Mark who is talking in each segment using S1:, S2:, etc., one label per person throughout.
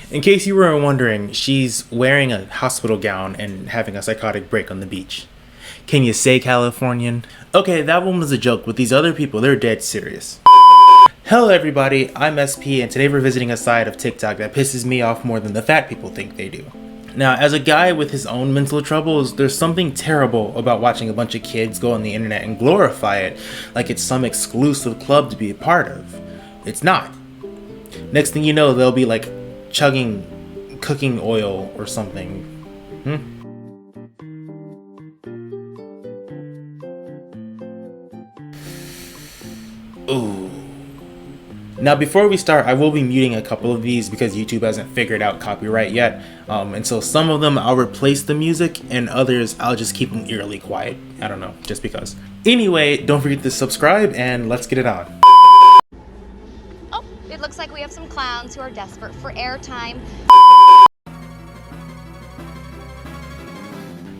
S1: In case you were wondering, she's wearing a hospital gown and having a psychotic break on the beach. Can you say Californian? Okay, that one was a joke, but these other people, they're dead serious. Hello everybody, I'm SP, and today we're visiting a side of TikTok that pisses me off more than the fat people think they do. Now, as a guy with his own mental troubles, there's something terrible about watching a bunch of kids go on the internet and glorify it like it's some exclusive club to be a part of. It's not. Next thing you know, they'll be like chugging cooking oil or something. Ooh. Now before we start, I will be muting a couple of these because YouTube hasn't figured out copyright yet. And so some of them I'll replace the music and others I'll just keep them eerily quiet. I don't know, just because. Anyway, don't forget to subscribe and let's get it on.
S2: Oh, it looks like we have some clowns who are desperate for airtime.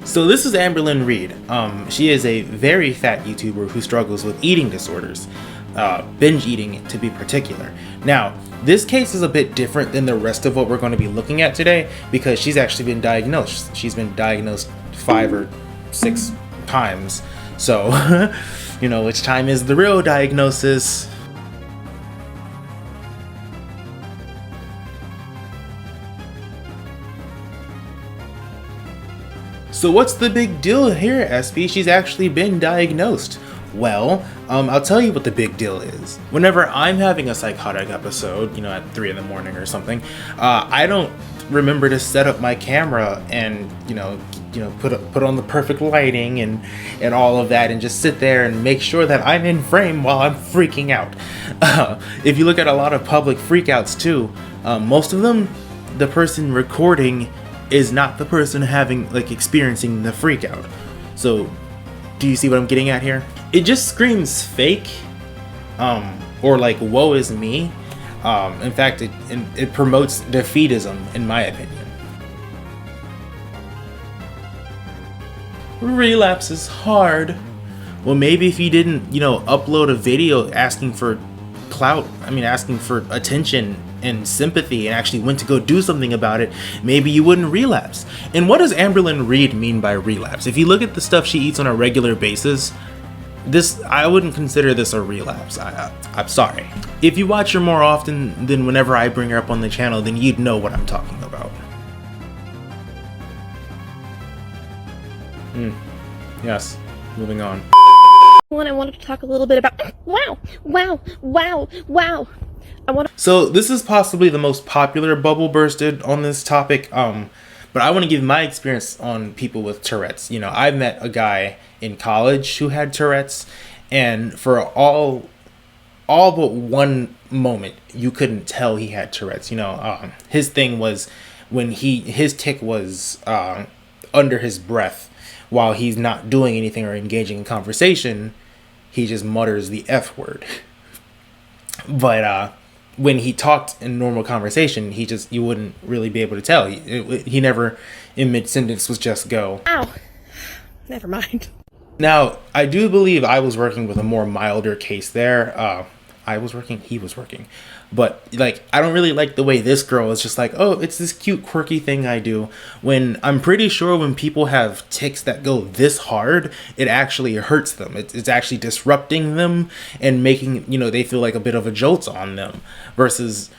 S1: So this is Amberlynn Reed. She is a very fat YouTuber who struggles with eating disorders. Binge eating to be particular. Now, this case is a bit different than the rest of what we're going to be looking at today because she's actually been diagnosed. She's been diagnosed 5 or 6 times. So, you know, which time is the real diagnosis? So what's the big deal here, SP? She's actually been diagnosed. Well, I'll tell you what the big deal is. Whenever I'm having a psychotic episode, you know, at 3 in the morning or something, I don't remember to set up my camera and, you know, put on the perfect lighting and all of that and just sit there and make sure that I'm in frame while I'm freaking out. If you look at a lot of public freakouts too, most of them, the person recording is not the person experiencing the freakout. So, do you see what I'm getting at here? It just screams fake, or like woe is me. In fact, it promotes defeatism, in my opinion. Relapse is hard. Well, maybe if you didn't, upload a video asking for clout, asking for attention and sympathy and actually went to go do something about it, maybe you wouldn't relapse. And what does Amberlynn Reed mean by relapse? If you look at the stuff she eats on a regular basis, I wouldn't consider this a relapse. I'm sorry. If you watch her more often than whenever I bring her up on the channel, then you'd know what I'm talking about. Yes, moving on.
S3: I wanted to talk a little bit about wow.
S1: So this is possibly the most popular bubble bursted on this topic, but I want to give my experience on people with Tourette's. You know, I met a guy in college who had Tourette's, and for all but one moment, you couldn't tell he had Tourette's. His thing was when his tic was under his breath while he's not doing anything or engaging in conversation, he just mutters the F word. But when he talked in normal conversation, you wouldn't really be able to tell. He never, in mid-sentence, was just go.
S3: Ow. Never mind.
S1: Now, I do believe I was working with a more milder case there. He was working. But, I don't really like the way this girl is just like, oh, it's this cute, quirky thing I do. When I'm pretty sure when people have tics that go this hard, it actually hurts them. It's actually disrupting them and making, they feel like a bit of a jolt on them. Versus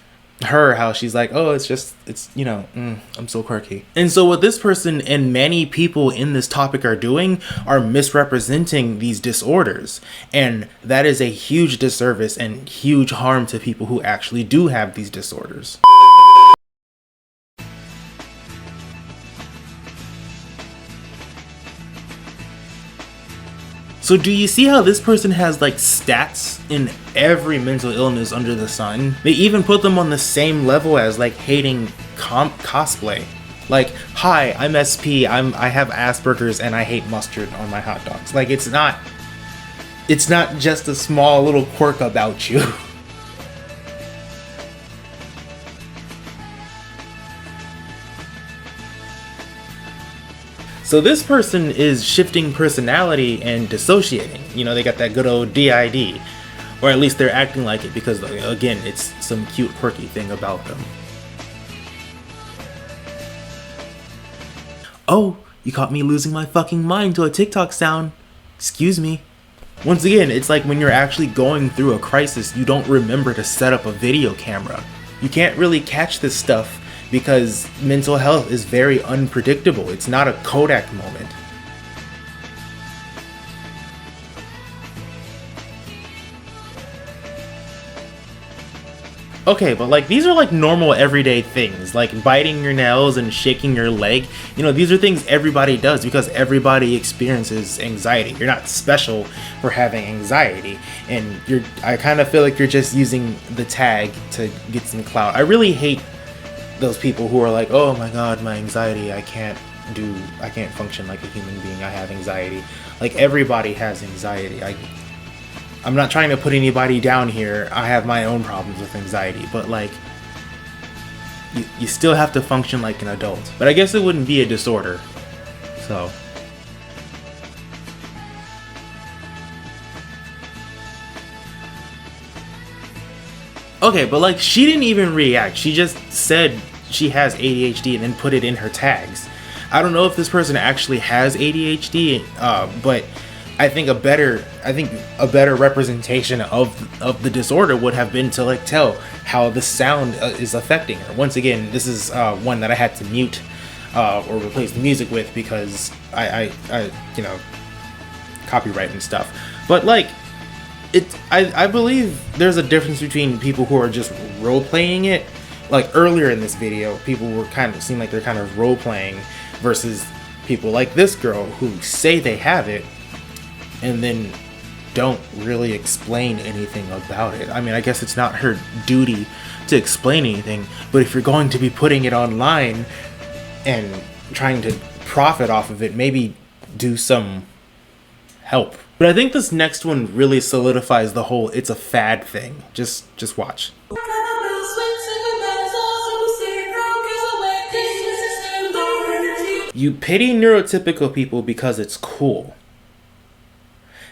S1: her, how she's like, oh, I'm so quirky. And so what this person and many people in this topic are doing are misrepresenting these disorders, and that is a huge disservice and huge harm to people who actually do have these disorders. So do you see how this person has stats in every mental illness under the sun? They even put them on the same level as hating cosplay. Hi, I'm SP, I have Asperger's and I hate mustard on my hot dogs. It's not just a small little quirk about you. So this person is shifting personality and dissociating. They got that good old DID. Or at least they're acting like it because, again, it's some cute, quirky thing about them. Oh, you caught me losing my fucking mind to a TikTok sound. Excuse me. Once again, it's like when you're actually going through a crisis, you don't remember to set up a video camera. You can't really catch this stuff because mental health is very unpredictable. It's not a Kodak moment. Okay, but like these are like normal everyday things, like biting your nails and shaking your leg. You know, these are things everybody does because everybody experiences anxiety. You're not special for having anxiety, and I kind of feel like you're just using the tag to get some clout. I really hate those people who are like, oh my god, my anxiety, I can't function like a human being, I have anxiety. Like, everybody has anxiety. I'm not trying to put anybody down here. I have my own problems with anxiety, but like, you still have to function like an adult. But I guess it wouldn't be a disorder, so. Okay, but like, she didn't even react. She just said she has ADHD and then put it in her tags. I don't know if this person actually has ADHD, but I think a better representation of the disorder would have been to like tell how the sound is affecting her. Once again, this is one that I had to mute or replace the music with because I you know, copyright and stuff. But like, I believe there's a difference between people who are just role playing it. Like earlier in this video, people were seemed like they're kind of role playing versus people like this girl who say they have it and then don't really explain anything about it. I mean, I guess it's not her duty to explain anything, but if you're going to be putting it online and trying to profit off of it, maybe do some help. But I think this next one really solidifies the whole it's a fad thing. Just watch. You pity neurotypical people because it's cool.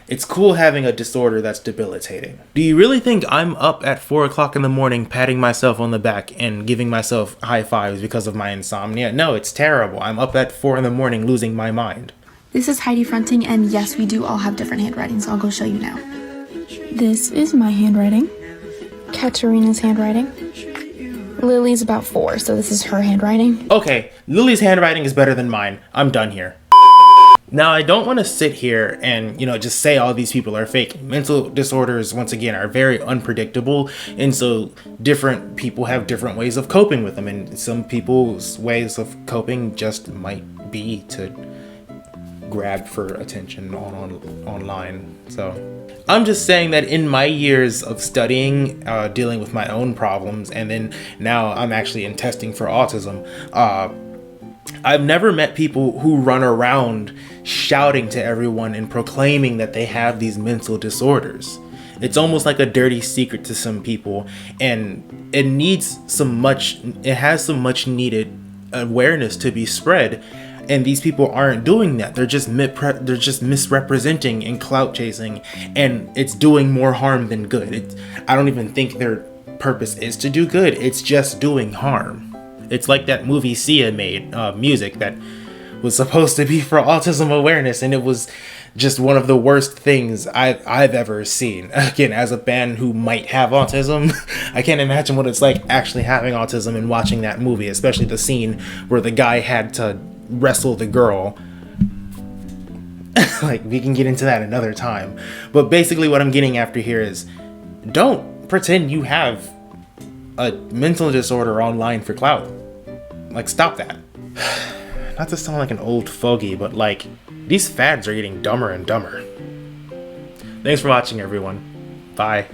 S1: It's cool having a disorder that's debilitating. Do you really think I'm up at 4 o'clock in the morning patting myself on the back and giving myself high fives because of my insomnia? No, it's terrible. I'm up at 4 in the morning losing my mind.
S4: This is Heidi fronting, and yes, we do all have different handwriting, so I'll go show you now. This is my handwriting. Katerina's handwriting. Lily's about 4, so this is her handwriting.
S1: Okay, Lily's handwriting is better than mine. I'm done here. Now, I don't want to sit here and, you know, just say all these people are fake. Mental disorders, once again, are very unpredictable, and so different people have different ways of coping with them, and some people's ways of coping just might be to grab for attention online. So I'm just saying that in my years of studying, dealing with my own problems, and then now I'm actually in testing for autism, I've never met people who run around shouting to everyone and proclaiming that they have these mental disorders. It's almost like a dirty secret to some people, and it has some much needed awareness to be spread. And these people aren't doing that. They're just misrepresenting and clout chasing, and it's doing more harm than good. I don't even think their purpose is to do good. It's just doing harm. It's like that movie Sia made, Music, that was supposed to be for autism awareness, and it was just one of the worst things I've ever seen. Again, as a fan who might have autism, I can't imagine what it's like actually having autism and watching that movie, especially the scene where the guy had to wrestle the girl. Like, we can get into that another time. But basically what I'm getting after here is, don't pretend you have a mental disorder online for clout. Like, stop that. Not to sound like an old fogey, but like, these fads are getting dumber and dumber. Thanks for watching, everyone. Bye.